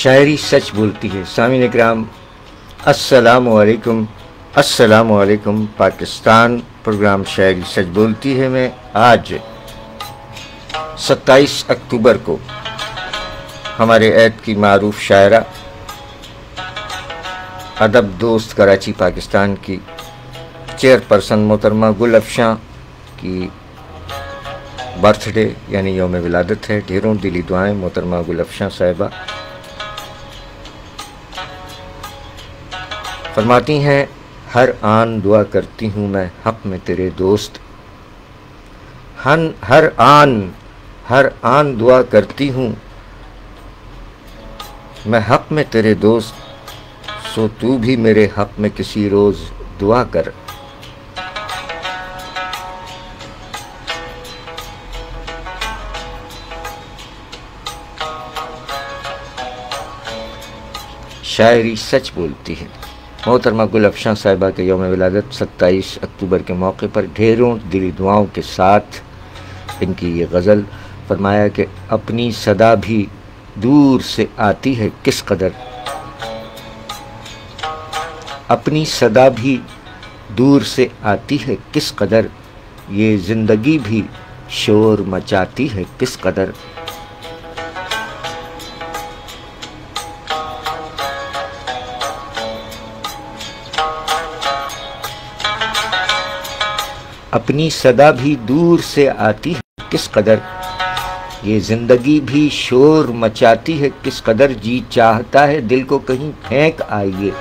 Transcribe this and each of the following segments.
شاعری سچ بولتی ہے۔ سامعین اکرام السلام علیکم، السلام علیکم پاکستان۔ پروگرام شاعری سچ بولتی ہے میں آج 27 اکتوبر کو ہمارے عید کی معروف شاعرہ، ادب دوست کراچی پاکستان کی چیئرپرسن محترمہ گل افشاں کی برتھ ڈے یعنی یوم ولادت ہے۔ ڈھیروں دلی دعائیں محترمہ گل افشاں صاحبہ۔ فرماتی ہیں ہر آن دعا کرتی ہوں میں حق میں تیرے دوست، ہر آن دعا کرتی ہوں میں حق میں تیرے دوست، سو تو بھی میرے حق میں کسی روز دعا کر۔ شاعری سچ بولتی ہے۔ محترمہ گل افشاں صاحبہ کے یوم ولادت 27 اکتوبر کے موقع پر ڈھیروں دلی دعاؤں کے ساتھ ان کی یہ غزل۔ فرمایا کہ اپنی صدا بھی دور سے آتی ہے کس قدر، اپنی صدا بھی دور سے آتی ہے کس قدر، یہ زندگی بھی شور مچاتی ہے کس قدر۔ اپنی صدا بھی دور سے آتی ہے کس قدر، یہ زندگی بھی شور مچاتی ہے کس قدر، جی چاہتا ہے دل کو کہیں پھینک آئیے،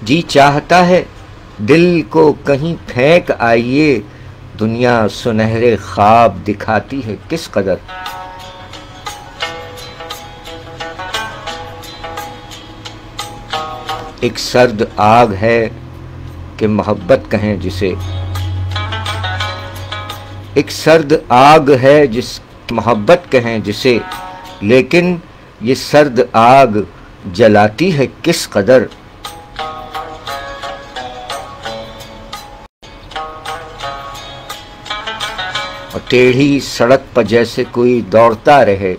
جی چاہتا ہے دل کو کہیں پھینک آئیے، دنیا سنہرے خواب دکھاتی ہے کس قدر۔ ایک سرد آگ ہے کہ محبت کہیں جسے، ایک سرد آگ ہے جس محبت کہیں جسے، لیکن یہ سرد آگ جلاتی ہے کس قدر۔ اور ٹیڑھی سڑک پر جیسے کوئی دوڑتا رہے،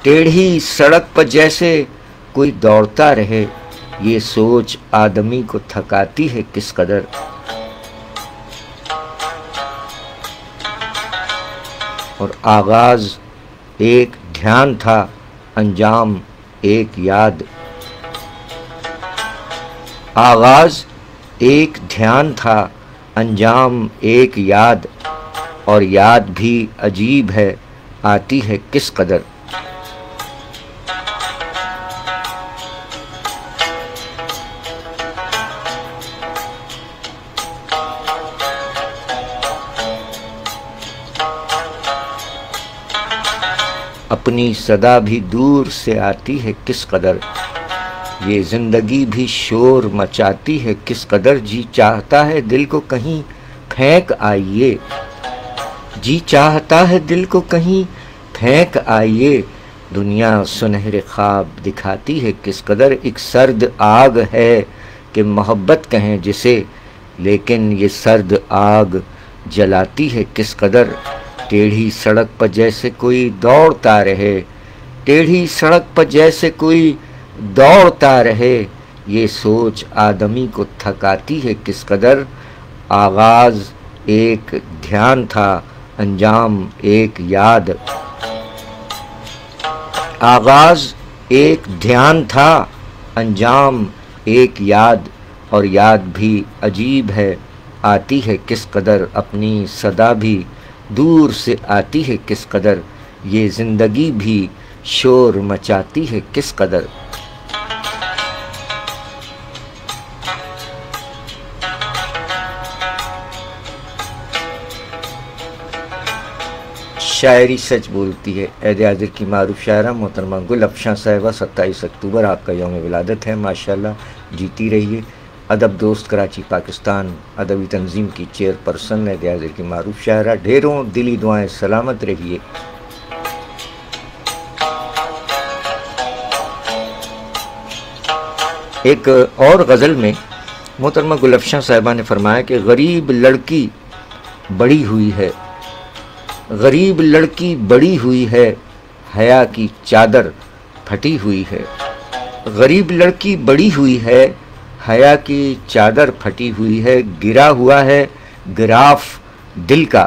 ٹیڑھی سڑک پر جیسے کوئی دوڑتا رہے، یہ سوچ آدمی کو تھکاتی ہے کس قدر۔ اور آغاز ایک دھیان تھا انجام ایک یاد، آغاز ایک دھیان تھا انجام ایک یاد، اور یاد بھی عجیب ہے آتی ہے کس قدر۔ اپنی صدا بھی دور سے آتی ہے کس قدر، یہ زندگی بھی شور مچاتی ہے کس قدر، جی چاہتا ہے دل کو کہیں پھینک آئیے، جی چاہتا ہے دل کو کہیں پھینک آئیے، دنیا سنہرے خواب دکھاتی ہے کس قدر۔ ایک سرد آگ ہے کہ محبت کہیں جسے، لیکن یہ سرد آگ جلاتی ہے کس قدر۔ ٹیڑھی سڑک پر جیسے کوئی دوڑتا رہے، ٹیڑھی سڑک پر جیسے کوئی دوڑتا رہے، یہ سوچ آدمی کو تھکاتی ہے کس قدر۔ آغاز ایک دھیان تھا انجام ایک یاد، آغاز ایک دھیان تھا انجام ایک یاد، اور یاد بھی عجیب ہے آتی ہے کس قدر۔ اپنی صدا بھی دور سے آتی ہے کس قدر، یہ زندگی بھی شور مچاتی ہے کس قدر۔ شاعری سچ بولتی ہے۔ عید حاضر کی معروف شاعرہ محترمہ گل افشاں صاحبہ، 27 اکتوبر آپ کا یوم ولادت ہے، ماشاءاللہ جیتی رہیے۔ ادب دوست کراچی پاکستان ادبی تنظیم کی چیئرپرسن عید حاضر کی معروف شاعرہ، ڈھیروں دلی دعائیں، سلامت رہیے۔ ایک اور غزل میں محترمہ گل افشاں صاحبہ نے فرمایا کہ غریب لڑکی بڑی ہوئی ہے، غریب لڑکی بڑی ہوئی ہے، حیا کی چادر پھٹی ہوئی ہے، غریب لڑکی بڑی ہوئی ہے، حیا کی چادر پھٹی ہوئی ہے، گرا ہوا ہے گراف دل کا،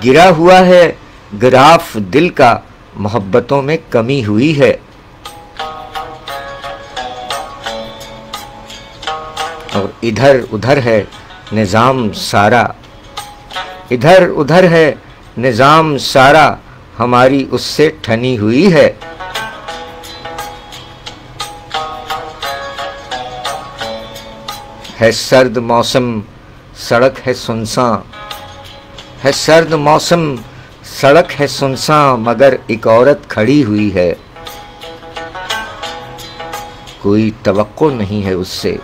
گرا ہوا ہے گراف دل کا، محبتوں میں کمی ہوئی ہے۔ اور ادھر ادھر ہے نظام سارا، ادھر ادھر ہے نظام سارا، ہماری اس سے ٹھنی ہوئی ہے۔ ہے سرد موسم سڑک ہے سنساں، ہے سرد موسم سڑک ہے سنساں، مگر ایک عورت کھڑی ہوئی ہے۔ کوئی توقع نہیں ہے اس سے،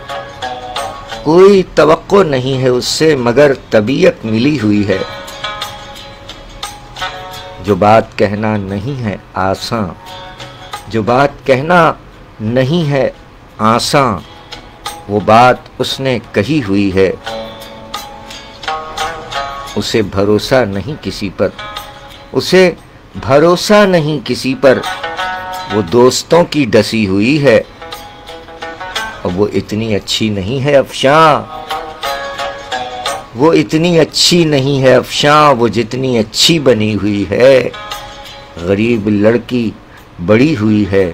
کوئی توقع نہیں ہے اس سے، مگر طبیعت ملی ہوئی ہے۔ جو بات کہنا نہیں ہے آساں، جو بات کہنا نہیں ہے آساں، وہ بات اس نے کہی ہوئی ہے۔ اسے بھروسہ نہیں کسی پر، اسے بھروسہ نہیں کسی پر، وہ دوستوں کی ڈسی ہوئی ہے۔ اور وہ اتنی اچھی نہیں ہے افشاں، وہ اتنی اچھی نہیں ہے افشاں، وہ جتنی اچھی بنی ہوئی ہے۔ غریب لڑکی بڑی ہوئی ہے،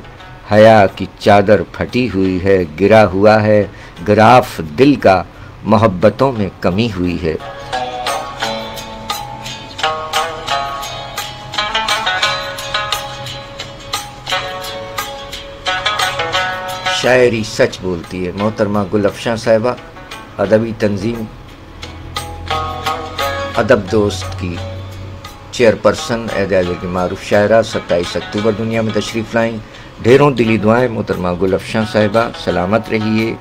حیا کی چادر پھٹی ہوئی ہے، گرا ہوا ہے گراف دل کا، محبتوں میں کمی ہوئی ہے۔ شاعری سچ بولتی ہے، محترمہ گل افشاں صاحبہ، ادبی تنظیم ادب دوست کی چیئرپرسن، عہد اعظم کی معروف شاعرہ، 27 اکتوبر دنیا میں تشریف لائیں۔ ڈھیروں دلی دعائیں محترمہ گل افشاں صاحبہ، سلامت رہیے۔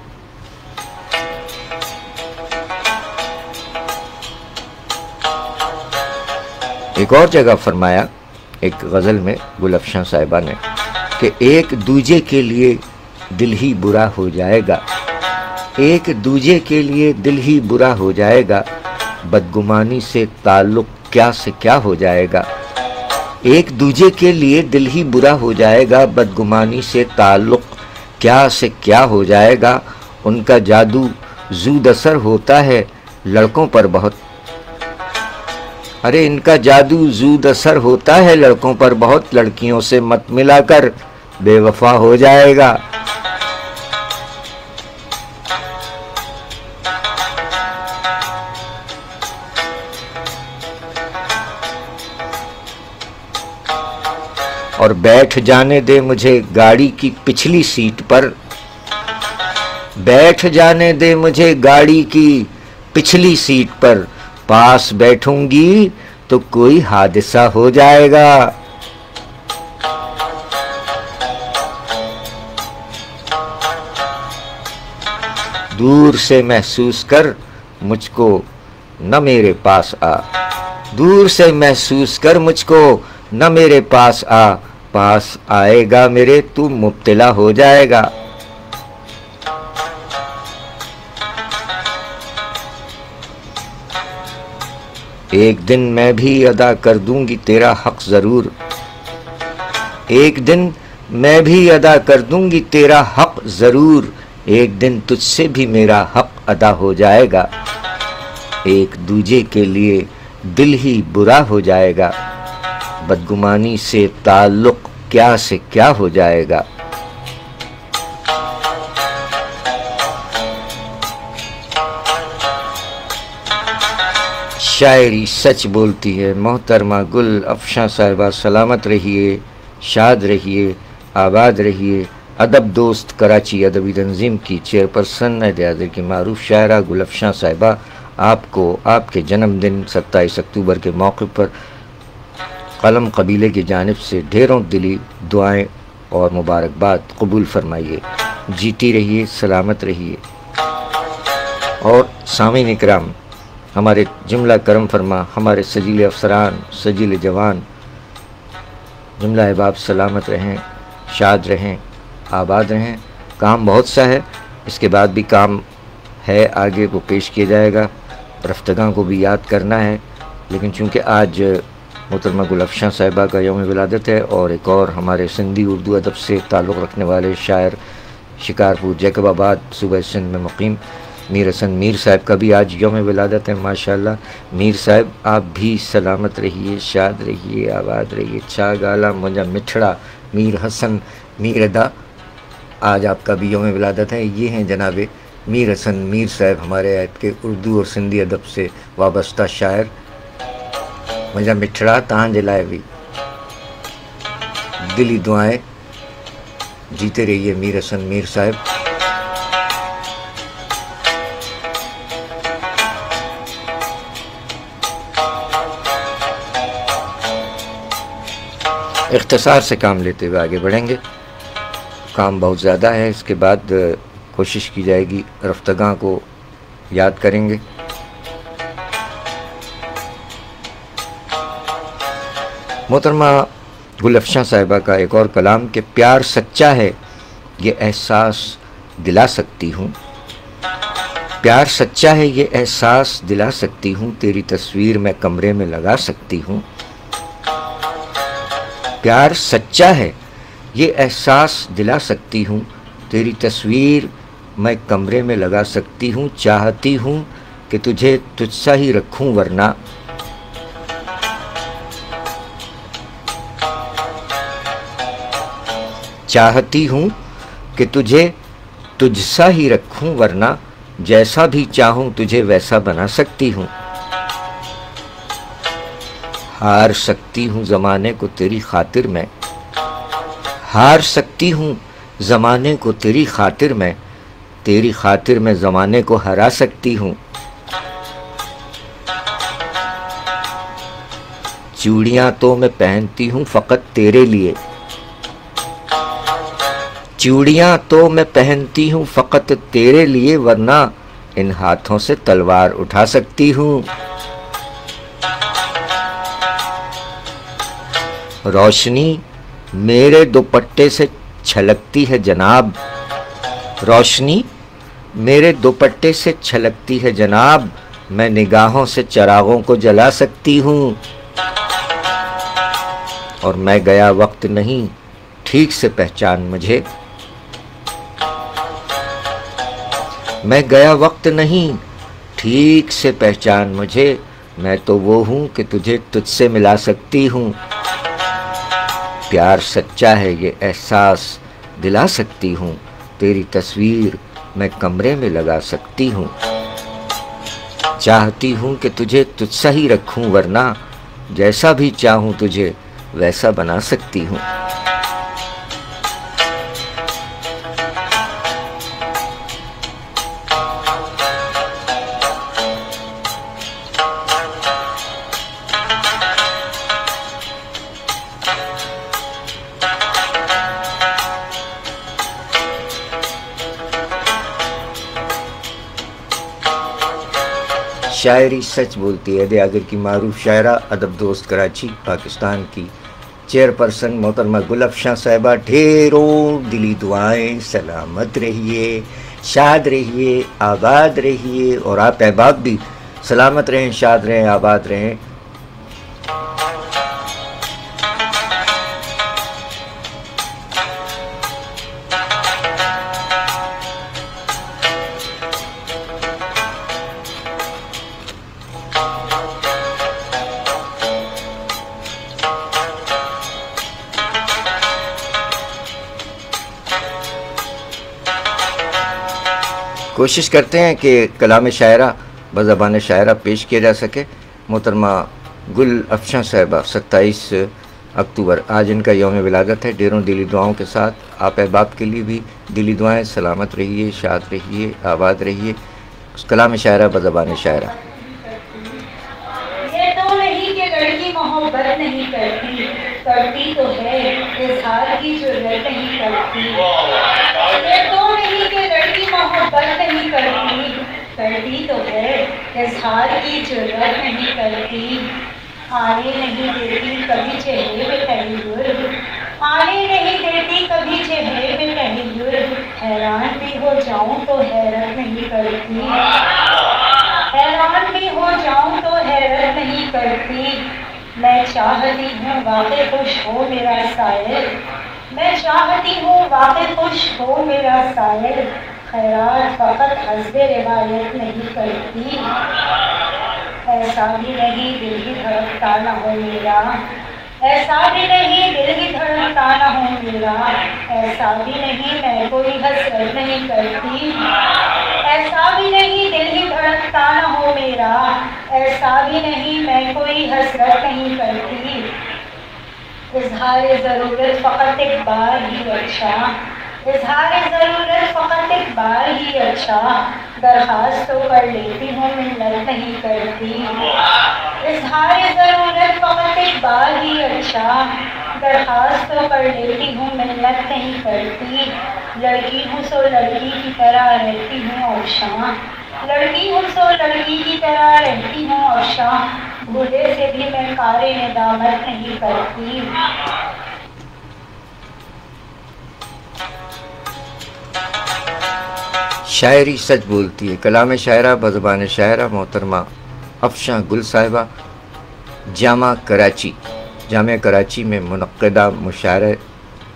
ایک اور جگہ فرمایا ایک غزل میں گل افشاں صاحبہ نے کہ ایک دوجے کے لیے دل ہی برا ہو جائے گا، ایک دوجے کے لیے دل ہی برا ہو جائے گا، بدگمانی سے تعلق کیا سے کیا ہو جائے گا۔ ایک دوجے کے لیے دل ہی برا ہو جائے گا، بدگمانی سے تعلق کیا سے کیا ہو جائے گا۔ ان کا جادو زود اثر ہوتا ہے لڑکوں پر بہت، ارے ان کا جادو زود اثر ہوتا ہے لڑکوں پر بہت، لڑکیوں سے مت ملا کر بے وفا ہو جائے گا۔ اور بیٹھ جانے دے مجھے گاڑی کی پچھلی سیٹ پر، بیٹھ جانے دے مجھے گاڑی کی پچھلی سیٹ پر، پاس بیٹھوں گی تو کوئی حادثہ ہو جائے گا۔ دور سے محسوس کر مجھ کو نہ میرے پاس آ، دور سے محسوس کر مجھ کو نہ میرے پاس آ، پاس آئے گا میرے تو مبتلا ہو جائے گا۔ ایک دن میں بھی ادا کر دوں گی تیرا حق ضرور، ایک دن میں بھی ادا کر دوں گی تیرا حق ضرور، ایک دن تجھ سے بھی میرا حق ادا ہو جائے گا۔ ایک دوجے کے لیے دل ہی برا ہو جائے گا، بدگمانی سے تعلق کیا سے کیا ہو جائے گا۔ شاعری سچ بولتی ہے، محترمہ گل افشاں صاحبہ، سلامت رہیے، شاد رہیے، آباد رہیے۔ ادب دوست کراچی ادبی تنظیم کی چیئرپرسن، عہد اعظم کی معروف شاعرہ گل افشاں صاحبہ، آپ کو آپ کے جنم دن 27 اکتوبر کے موقع پر قلم قبیلے کی جانب سے ڈھیروں دلی دعائیں اور مبارکباد قبول فرمائیے۔ جیتی رہیے، سلامت رہیے۔ اور سامعین اکرام، ہمارے جملہ کرم فرما، ہمارے سجیل افسران، سجیل جوان، جملہ احباب سلامت رہیں، شاد رہیں، آباد رہیں۔ کام بہت سا ہے، اس کے بعد بھی کام ہے آگے، وہ پیش کیا جائے گا، رفتگاں کو بھی یاد کرنا ہے، لیکن چونکہ آج محترمہ گل افشاں صاحبہ کا یوم ولادت ہے، اور ایک اور ہمارے سندھی اردو ادب سے تعلق رکھنے والے شاعر شکارپور جیکب آباد صوبہ سندھ میں مقیم میر حسن میر صاحب کا بھی آج یوم ولادت ہے۔ ماشاءاللہ میر صاحب آپ بھی سلامت رہیے، شاد رہیے، آباد رہیے۔ چھا گالا مجھا مٹھڑا میر حسن میر ادا، آج آپ کا بھی یوم ولادت ہے۔ یہ ہیں جناب میر حسن میر صاحب، ہمارے عہد کے اردو اور سندھی ادب سے وابستہ شاعر۔ مجھا مٹھڑا تاں جے لائے بھی دلی دعائیں، جیتے رہیے میر حسن میر صاحب۔ اختصار سے کام لیتے ہوئے آگے بڑھیں گے، کام بہت زیادہ ہے، اس کے بعد کوشش کی جائے گی رفتگاں کو یاد کریں گے۔ محترمہ گل افشاں صاحبہ کا ایک اور کلام کہ پیار سچا ہے یہ احساس دلا سکتی ہوں، پیار سچا ہے یہ احساس دلا سکتی ہوں، تیری تصویر میں کمرے میں لگا سکتی ہوں۔ پیار سچا ہے یہ احساس دلا سکتی ہوں، تیری تصویر میں کمرے میں لگا سکتی ہوں، چاہتی ہوں کہ تجھے تجھ سا ہی رکھوں ورنہ چاہتی ہوں کہ تجھے تجھ سا ہی رکھوں ورنہ جیسا بھی چاہوں تجھے ویسا بنا سکتی ہوں۔ ہار سکتی ہوں زمانے کو تیری خاطر میں، ہار سکتی ہوں زمانے کو تیری خاطر میں، تیری خاطر میں زمانے کو ہرا سکتی ہوں۔ چوڑیاں تو میں پہنتی ہوں فقط تیرے لیے، چوڑیاں تو میں پہنتی ہوں فقط تیرے لیے، ورنہ ان ہاتھوں سے تلوار اٹھا سکتی ہوں۔ روشنی میرے دوپٹے سے چھلکتی ہے جناب، روشنی میرے دوپٹے سے چھلکتی ہے جناب، میں نگاہوں سے چراغوں کو جلا سکتی ہوں۔ اور میں گیا وقت نہیں ٹھیک سے پہچان مجھے، میں گیا وقت نہیں ٹھیک سے پہچان مجھے، میں تو وہ ہوں کہ تجھے تجھ سے ملا سکتی ہوں۔ پیار سچا ہے یہ احساس دلا سکتی ہوں، تیری تصویر میں کمرے میں لگا سکتی ہوں۔ چاہتی ہوں کہ تجھے تجھ سا ہی رکھوں ورنہ جیسا بھی چاہوں تجھے ویسا بنا سکتی ہوں۔ شاعری سچ بولتی ہے دیاگر کی معروف شاعرہ، ادب دوست کراچی پاکستان کی چیئرپرسن محترمہ گل افشاں صاحبہ، ڈھیروں دلی دعائیں، سلامت رہیے، شاد رہیے، آباد رہیے، اور آپ احباب بھی سلامت رہیں، شاد رہیں، آباد رہیں۔ کوشش کرتے ہیں کہ کلام شاعرہ بزبان شاعرہ پیش کیا جا سکے۔ محترمہ گل افشاں صاحبہ 27 اکتوبر آج ان کا یوم ولادت ہے، ڈھیروں دلی دعاؤں کے ساتھ آپ احباب کے لیے بھی دلی دعائیں، سلامت رہیے، شاد رہیے، آباد رہیے۔ کلام شاعرہ بزبان شاعرہ۔ یہ تو نہیں کہ لڑکی محبت نہیں کرتی، کرتی تو ہے اظہار کی جرات نہیں کرتی۔ یہ تو نہیں کہ لڑکی محبت نہیں کرتی، کرتی تو ہے اظہار کی جرات نہیں کرتی۔ آنے نہیں دیتی کبھی چہرے پہ تغیر، آنے نہیں دیتی کبھی چہرے پہ تغیر، حیران بھی ہو جاؤں تو حیرت نہیں کرتی، حیران بھی ہو جاؤں تو حیرت نہیں کرتی۔ میں چاہتی ہوں واقع خوش ہو میرا سائل، میں چاہتی ہوں واقع خوش ہو میرا سائل، خیرات فقط حسب روایت نہیں کرتی، ایسا بھی نہیں دل ہی دھڑکتا نہ ہو میرا، ایسا بھی نہیں دل ہی دھڑکتا نہ ہو میرا، ایسا بھی نہیں میں کوئی حسرت نہیں کرتی، ایسا بھی نہیں دل ہی دھڑکتا نہ ہو میرا، ایسا بھی نہیں میں کوئی حسرت نہیں کرتی، اظہار ضرورت فقط ایک بار ہی اچھا، اظہار ضرورت فقط ایک بار ہی اچھا، درخواست تو کر لیتی ہوں منت نہیں کرتی، اظہار ضرورت فقط ایک بار ہی اچھا، درخواست تو کر لیتی ہوں منت نہیں کرتی، لڑکی ہوں سو لڑکی کی طرح رہتی ہوں اور شاں، لڑکی ہوں سو لڑکی کی طرح رہتی ہوں اور شاں، بھولے سے بھی میں کار ندامت نہیں کرتی۔ شاعری سچ بولتی ہے، کلام شاعرہ بزبان شاعرہ محترمہ افشاں گل صاحبہ، جامعہ کراچی میں منعقدہ مشاعرہ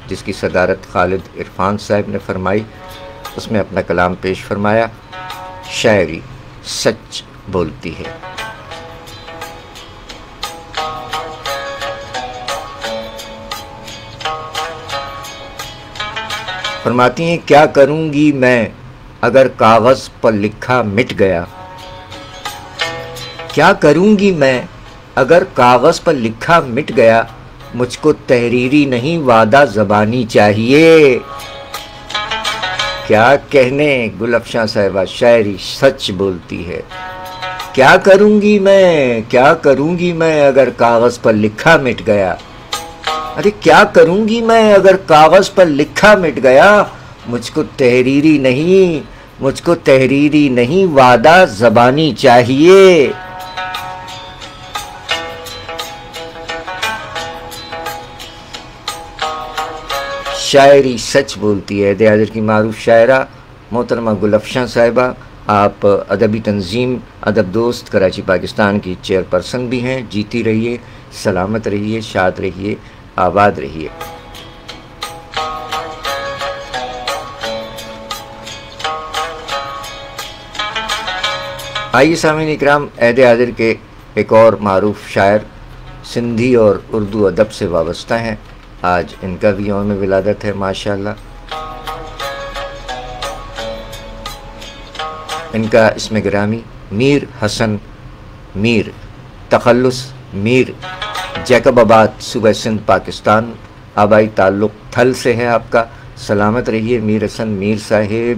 جس کی صدارت خالد عرفان صاحب نے فرمائی، اس میں اپنا کلام پیش فرمایا۔ شاعری سچ بولتی ہے۔ فرماتی ہیں کیا کروں گی میں اگر کاغذ پر لکھا مٹ گیا، کیا کروں گی میں اگر کاغذ پر لکھا مٹ گیا، مجھ کو تحریری نہیں وعدہ زبانی چاہیے۔ کیا کہنے گل افشاں صاحبہ، شاعری سچ بولتی ہے۔ کیا کروں گی میں اگر کاغذ پر لکھا مٹ گیا، ارے کیا کروں گی میں اگر کاغذ پر لکھا مٹ گیا، مجھ کو تحریری نہیں وعدہ زبانی چاہیے۔ شاعری سچ بولتی ہے۔ عہد حاضر کی معروف شاعرہ محترمہ گل افشاں صاحبہ، آپ ادبی تنظیم ادب دوست کراچی پاکستان کی چیئر پرسن بھی ہیں۔ جیتی رہیے، سلامت رہیے، شاد رہیے، آباد رہیے۔ آئیے سامعین اکرام، عہد حاضر کے ایک اور معروف شاعر سندھی اور اردو ادب سے وابستہ ہیں، آج ان کا بھی یوم ولادت ہے ماشاءاللہ۔ ان کا اسم گرامی میر حسن میر، تخلص میر، جیکب آباد، صوبہ سندھ، پاکستان، آبائی تعلق تھل سے ہے آپ کا۔ سلامت رہیے میر حسن میر صاحب۔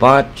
5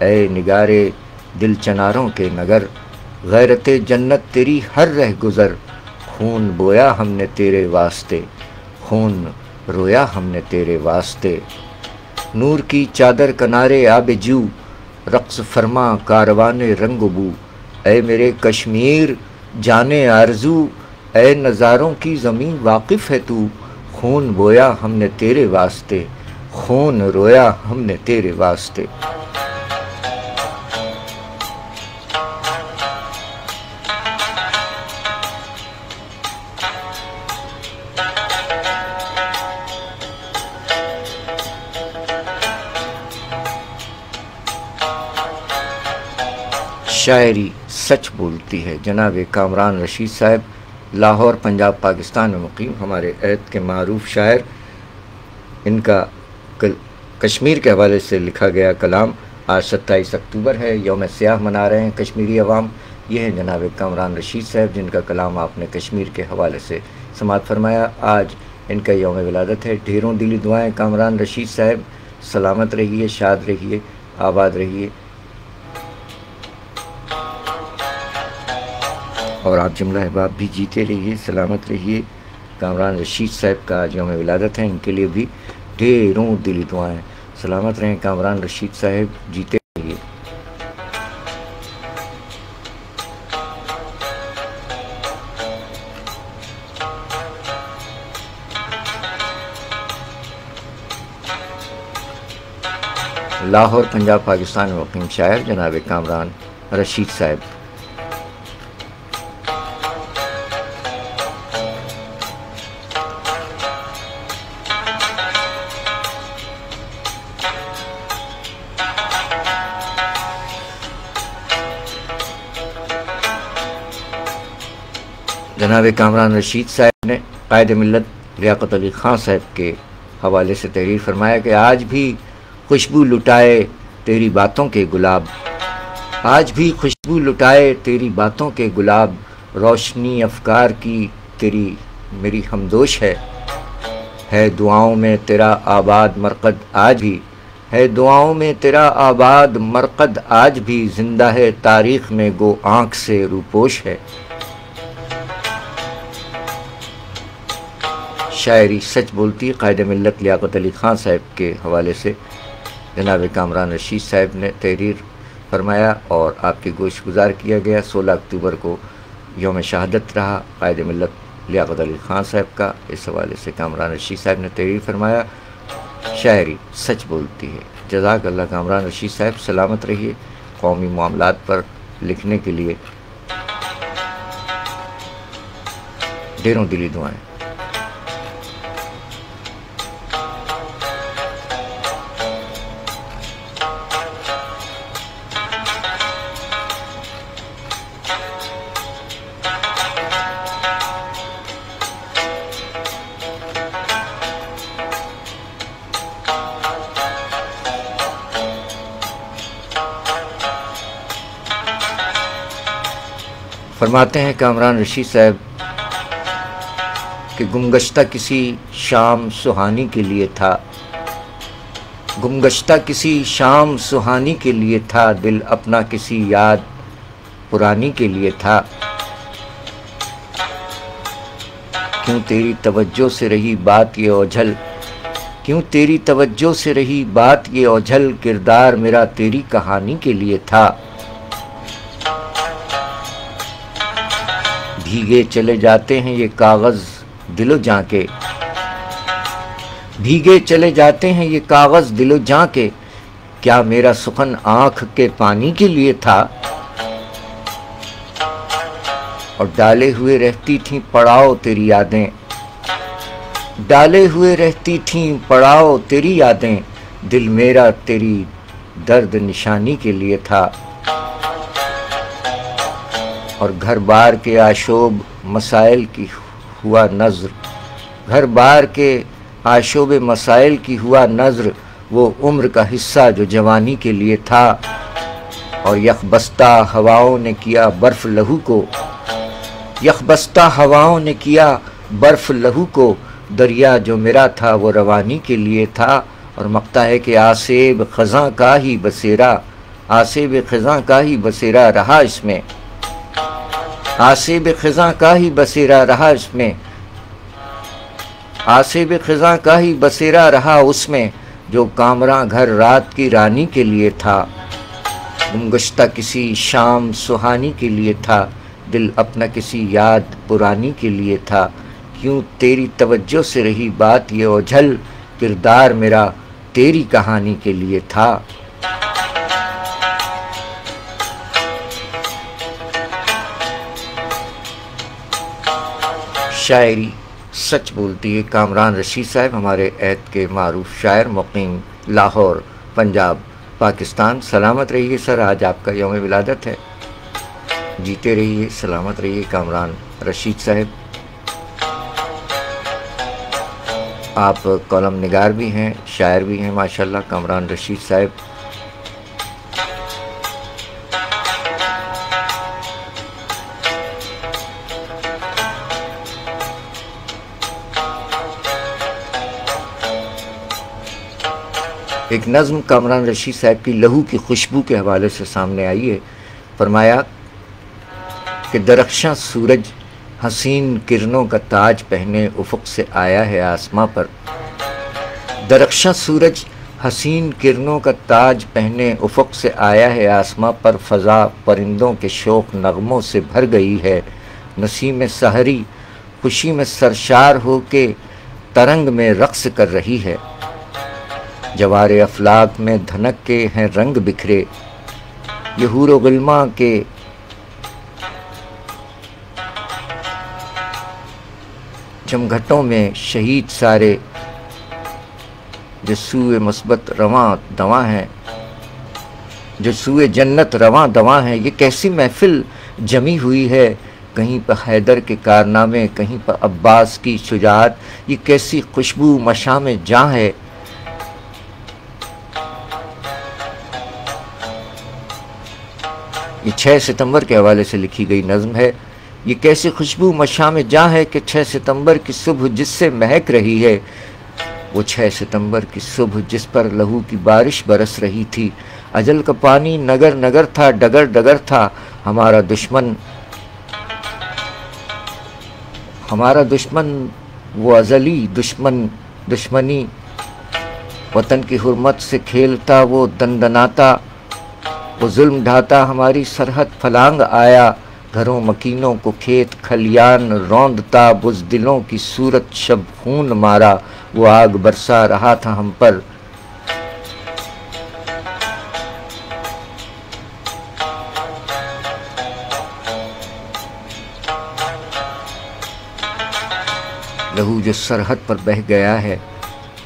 اے نگارے دل چناروں کے نگر، غیرت جنت تیری ہر رہ گزر، خون بویا ہم نے تیرے واسطے، خون رویا ہم نے تیرے واسطے، نور کی چادر کنارے آب جو، رقص فرما کاروان رنگ و بو، اے میرے کشمیر جانے آرزو، اے نظاروں کی زمین واقف ہے تو، خون بویا ہم نے تیرے واسطے، خون رویا ہم نے تیرے واسطے۔ شاعری سچ بولتی ہے، جناب کامران رشید صاحب لاہور پنجاب پاکستان میں مقیم، ہمارے عہد کے معروف شاعر۔ ان کا کشمیر کے حوالے سے لکھا گیا کلام آج 27 اکتوبر ہے، یوم سیاہ منا رہے ہیں کشمیری عوام۔ یہ ہیں جناب کامران رشید صاحب جن کا کلام آپ نے کشمیر کے حوالے سے سماعت فرمایا۔ آج ان کا یوم ولادت ہے، ڈھیروں دلی دعائیں کامران رشید صاحب، سلامت رہیے، شاد رہیے، آباد رہیے، اور آپ جملہ احباب بھی جیتے رہیے، سلامت رہیے۔ کامران رشید صاحب کا آج یوم ولادت ہے، ان کے لیے بھی ڈھیروں دلی دعائیں۔ سلامت رہیں کامران رشید صاحب، جیتے رہیے۔ لاہور پنجاب پاکستان میں مقیم شاعر جناب کامران رشید صاحب۔ جناب کامران رشید صاحب نے قائد ملت لیاقت علی خان صاحب کے حوالے سے تحریر فرمایا کہ آج بھی خوشبو لٹائے تیری باتوں کے گلاب، آج بھی خوشبو لٹائے تیری باتوں کے گلاب، روشنی افکار کی تیری میری ہمدوش ہے دعاؤں میں تیرا آباد مرقد آج بھی، ہے دعاؤں میں تیرا آباد مرقد آج بھی، زندہ ہے تاریخ میں گو آنکھ سے روپوش ہے۔ شاعری سچ بولتی، قائد ملت لیاقت علی خان صاحب کے حوالے سے جناب کامران رشید صاحب نے تحریر فرمایا اور آپ کی گوش گزار کیا گیا۔ 16 اکتوبر کو یوم شہادت رہا قائد ملت لیاقت علی خان صاحب کا، اس حوالے سے کامران رشید صاحب نے تحریر فرمایا۔ شاعری سچ بولتی ہے۔ جزاک اللہ کامران رشید صاحب، سلامت رہیے۔ قومی معاملات پر لکھنے کے لیے ڈھیروں دلی دعائیں۔ فرماتے ہیں کامران رشید صاحب کہ گمگشتہ کسی شام سہانی کے لیے تھا، گمگشتہ کسی شام سہانی کے لیے تھا، دل اپنا کسی یاد پرانی کے لیے تھا، کیوں تیری توجہ سے رہی بات یہ اوجھل، کیوں تیری توجہ سے رہی بات یہ اوجھل، کردار میرا تیری کہانی کے لیے تھا، بھیگے چلے جاتے ہیں یہ کاغذ دل و جاں کے، بھیگے چلے جاتے ہیں یہ کاغذ دل و جاں کے، کیا میرا سخن آنکھ کے پانی کے لیے تھا، اور ڈالے ہوئے رہتی تھیں پڑاؤ تیری یادیں، ڈالے ہوئے رہتی تھیں پڑاؤ تیری یادیں، دل میرا تیری درد نشانی کے لیے تھا، اور گھر بار کے آشوب مسائل کی ہوا نظر، گھر بار کے آشوب مسائل کی ہوا نظر، وہ عمر کا حصہ جو جوانی کے لیے تھا، اور یخبستہ ہواؤں نے کیا برف لہو کو، یخبستہ ہواؤں نے کیا برف لہو کو، دریا جو میرا تھا وہ روانی کے لیے تھا، اور مقطع ہے کہ آسیب خزاں کا ہی بسیرا، آسیب خزاں کا ہی بسیرا رہا اس میں، آسیب خزاں کا ہی بسیرا رہا اس میں، آسیب خزاں کا ہی بسیرا رہا اس میں، جو کامراں گھر رات کی رانی کے لیے تھا، گمگشتہ کسی شام سہانی کے لیے تھا، دل اپنا کسی یاد پرانی کے لیے تھا، کیوں تیری توجہ سے رہی بات یہ اوجھل، کردار میرا تیری کہانی کے لیے تھا۔ شاعری سچ بولتی ہے کامران رشید صاحب، ہمارے عہد کے معروف شاعر، مقیم لاہور، پنجاب، پاکستان۔ سلامت رہیے سر، آج آپ کا یوم ولادت ہے، جیتے رہیے، سلامت رہیے کامران رشید صاحب۔ آپ کالم نگار بھی ہیں، شاعر بھی ہیں ماشاءاللہ کامران رشید صاحب۔ ایک نظم کامران رشید صاحب کی لہو کی خوشبو کے حوالے سے سامنے آئی ہے۔ فرمایا کہ درخشاں سورج حسین کرنوں کا تاج پہنے افق سے آیا ہے آسماں پر، درخشاں سورج حسین کرنوں کا تاج پہنے افق سے آیا ہے آسماں پر، فضا پرندوں کے شوق نغموں سے بھر گئی ہے، نسیم سحری خوشی میں سرشار ہو کے ترنگ میں رقص کر رہی ہے، جوار افلاک میں دھنک کے ہیں رنگ بکھرے، یہ حور و غلماں کے جمگھٹوں میں شہید سارے، جو سوئے مثبت رواں دواں ہیں، جو سوئے جنت رواں دواں ہیں، یہ کیسی محفل جمی ہوئی ہے، کہیں پر حیدر کے کارنامے، کہیں پر عباس کی شجاعت، یہ کیسی خوشبو مشام جاں ہے۔ یہ 6 ستمبر کے حوالے سے لکھی گئی نظم ہے۔ یہ کیسی خوشبو مشام جاں ہے کہ 6 ستمبر کی صبح جس سے مہک رہی ہے، وہ 6 ستمبر کی صبح جس پر لہو کی بارش برس رہی تھی، اجل کا پانی نگر نگر تھا، ڈگر ڈگر تھا، ہمارا دشمن وہ ازلی دشمنی، وطن کی حرمت سے کھیلتا وہ دندناتا، وہ ظلم ڈھاتا ہماری سرحد پھلانگ آیا، گھروں مکینوں کو کھیت کھلیان روندتا، بزدلوں کی صورت شب خون مارا، وہ آگ برسا رہا تھا ہم پر، لہو جو سرحد پر بہہ گیا ہے،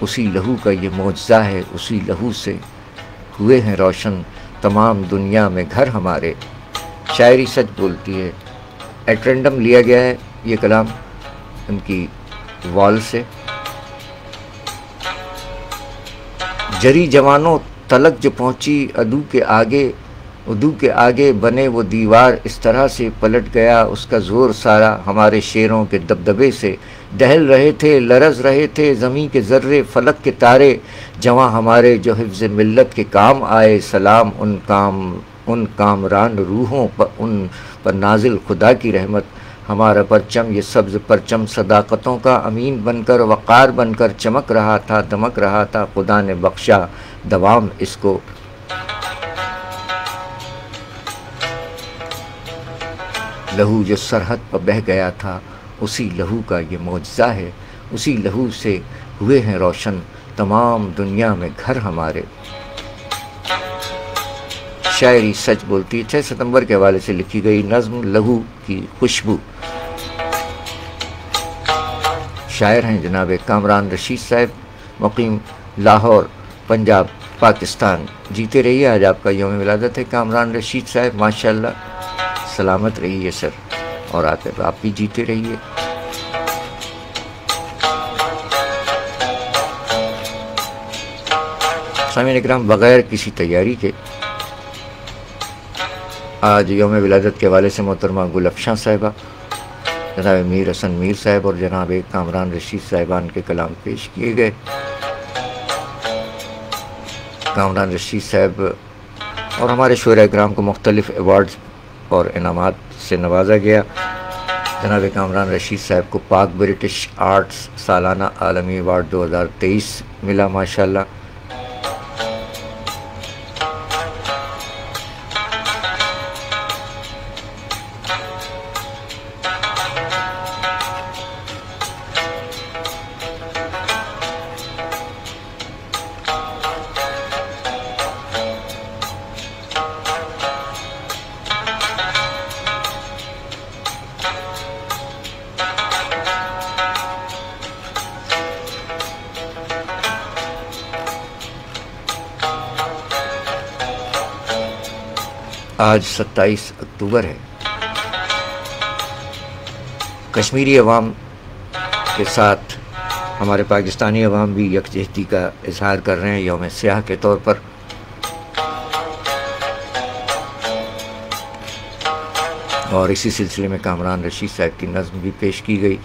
اسی لہو کا یہ معجزہ ہے، اسی لہو سے ہوئے ہیں روشن تمام دنیا میں گھر ہمارے۔ شاعری سچ بولتی ہے، ایٹ رینڈم لیا گیا ہے یہ کلام ان کی وال سے۔ جری جوانوں تلک جو پہنچی عدو کے آگے بنے وہ دیوار، اس طرح سے پلٹ گیا اس کا زور سارا، ہمارے شیروں کے دبدبے سے دہل رہے تھے، لرز رہے تھے زمین کے ذرے فلک کے تارے، جواں ہمارے جو حفظ ملت کے کام آئے، سلام ان کامران روحوں پر، ان پر نازل خدا کی رحمت، ہمارا پرچم یہ سبز پرچم صداقتوں کا امین بن کر وقار بن کر چمک رہا تھا، دمک رہا تھا، خدا نے بخشا دوام اس کو۔ لہو جو سرحد پر بہہ گیا تھا، اسی لہو کا یہ معجزہ ہے، اسی لہو سے ہوئے ہیں روشن تمام دنیا میں گھر ہمارے۔ شاعری سچ بولتی ہے 6 ستمبر کے حوالے سے لکھی گئی نظم لہو کی خوشبو۔ شاعر ہیں جناب کامران رشید صاحب، مقیم لاہور، پنجاب، پاکستان۔ جیتے رہیے، آج آپ کا یوم ولادت ہے کامران رشید صاحب، ماشاءاللہ سلامت رہیے سر، اور آپ بھی جیتے رہیے۔ سامعین اکرام، بغیر کسی تیاری کے آج یوم ولادت کے حوالے سے محترمہ گل افشاں صاحبہ، جناب میر حسن میر صاحب اور جناب کامران رشید صاحبان کے کلام پیش کیے گئے۔ کامران رشید صاحب اور ہمارے شعراء کرام کو مختلف ایوارڈز اور انعامات سے نوازا گیا۔ جناب کامران رشید صاحب کو پاک برٹش آرٹس سالانہ عالمی ایوارڈ 2023 ملا ماشاءاللہ۔ آج 27 اکتوبر ہے۔ کشمیری عوام کے ساتھ ہمارے پاکستانی عوام بھی یکجہتی کا اظہار کر رہے ہیں یوم سیاہ کے طور پر۔ اور اسی سلسلے میں کامران رشید صاحب کی نظم بھی پیش کی گئی۔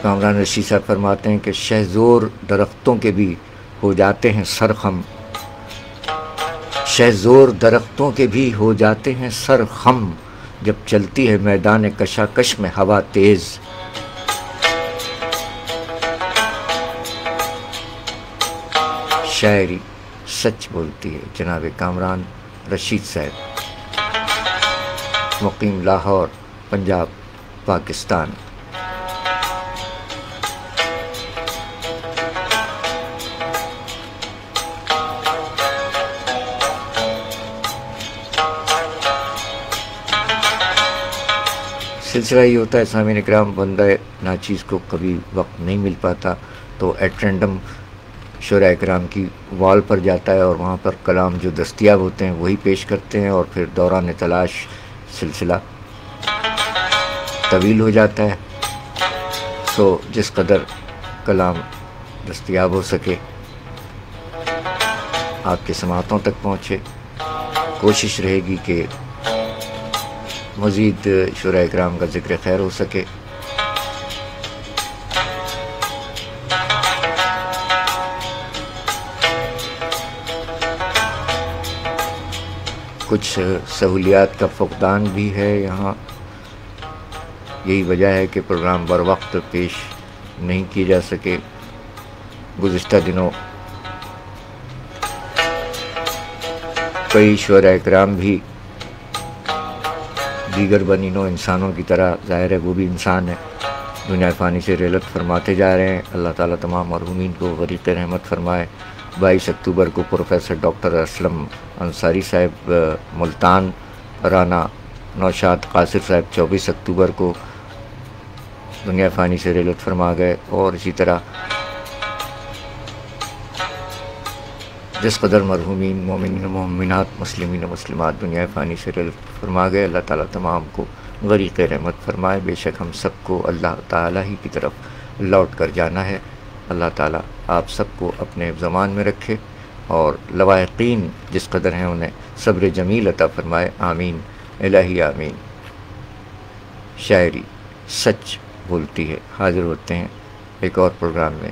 کامران رشید صاحب فرماتے ہیں کہ شہزور درختوں کے بھی ہو جاتے ہیں سرخم، شہزور درختوں کے بھی ہو جاتے ہیں سرخم، جب چلتی ہے میدان کشاکش میں ہوا تیز۔ شاعری سچ بولتی ہے جناب کامران رشید صاحب، مقیم لاہور، پنجاب، پاکستان۔ سلسلہ یہ ہوتا ہے سامعین اکرام، بندہ ناچیز کو کبھی وقت نہیں مل پاتا تو ایٹ رینڈم شعراء کرام کی وال پر جاتا ہے اور وہاں پر کلام جو دستیاب ہوتے ہیں وہی پیش کرتے ہیں، اور پھر دوران تلاش سلسلہ طویل ہو جاتا ہے۔ سو جس قدر کلام دستیاب ہو سکے آپ کے سماعتوں تک پہنچے، کوشش رہے گی کہ مزید شعراء کرام کا ذکر خیر ہو سکے۔ کچھ سہولیات کا فقدان بھی ہے یہاں، یہی وجہ ہے کہ پروگرام بر وقت پیش نہیں کیے جا سکے۔ گزشتہ دنوں کئی شعراء کرام بھی دیگر بنی نوع انسانوں کی طرح، ظاہر ہے وہ بھی انسان ہے، دنیا فانی سے رحلت فرماتے جا رہے ہیں۔ اللہ تعالیٰ تمام مرحومین کو غریق رحمت فرمائے۔ 22 اکتوبر کو پروفیسر ڈاکٹر اسلم انصاری صاحب ملتان رانا، نوشاد قاصر صاحب 24 اکتوبر کو دنیا فانی سے رحلت فرما گئے، اور اسی طرح جس قدر مرحومین مومنین و مومنات، مسلمین و مسلمات دنیا فانی سے رحلت فرما گئے، اللہ تعالیٰ تمام کو غریق رحمت فرمائے۔ بے شک ہم سب کو اللہ تعالیٰ ہی کی طرف لوٹ کر جانا ہے۔ اللہ تعالیٰ آپ سب کو اپنے زمان میں رکھے اور لواحقین جس قدر ہیں انہیں صبر جمیل عطا فرمائے، آمین الہی آمین۔ شاعری سچ بولتی ہے۔ حاضر ہوتے ہیں ایک اور پروگرام میں۔